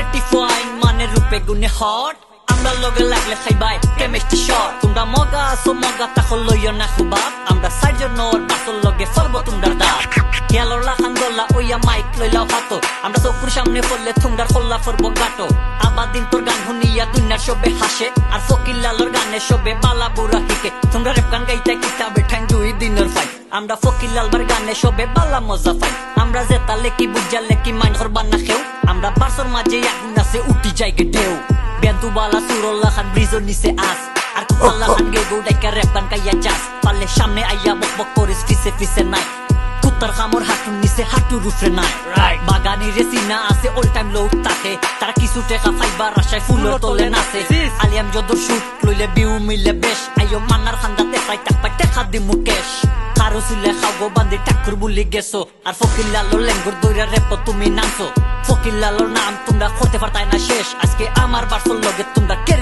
Sylheti fine মানে রূপে গুণে হট আমরা লগে লাগলে খাইবাই কেমিস্ট্রি শট তোমরা মগা আসো মগা তাকো লইও না খুবাব আমরা সাইজন ওর পাসল লগে ফরব তোমরা দাঁত খেয়ালর লাখান দোল্লা ওইয়া মাইক লইলাও হাতো আমরা চকুর সামনে পড়লে তোমরা খোল্লা ফরব গাটো আবাদিন তোর গান শুনিয়া দুনিয়ার সবে হাসে আর ফকির লালর গানে সবে বালা বুড়া হিকে তোমরা রেপ গান গাইতে কিতাবে ঠাং দুই দিনের ফাই আমরা ফকির লালবার গানে সবে বালা মজা পাই আমরা জেতালে কি বুঝালে কি মাইন করবা না খেউ আমরা বারসর মাঝে আগুন আছে উঠি যাইগে ঢেউ বেন্তু বালা সুরল্লা খান ব্রিজর নিচে আস আর কুতাল্লা খান গেগো ডাইকা রেপ গান গাইয়া যাস পারলে সামনে আইয়া বক বক করিস ফিসে ফিসে নাই কুত্তার খামর হাঁটুর নিচে হাঁটুর উপরে নাই বাগানি রেসিনা আছে অল টাইম লোক থাকে তারা কিছু টেকা ফাইবার আশায় ফুলের তলে নাচে আলিয়াম যদর শুট লইলে বিউ মিলে বেশ আইও মান্নার খান্দাতে পাই টাক পাই টেকা দি মুকেশ কারো চুলে খাওগো বান্ধি ঠাকুর বুলি গেছো আর ফকির লালোর লেঙ্গুর দইরা রেপ তুমি নামছো ফকির লালোর নাম তোমরা করতে পারতাই না শেষ আজকে আমার বারসোর লগে তোমরা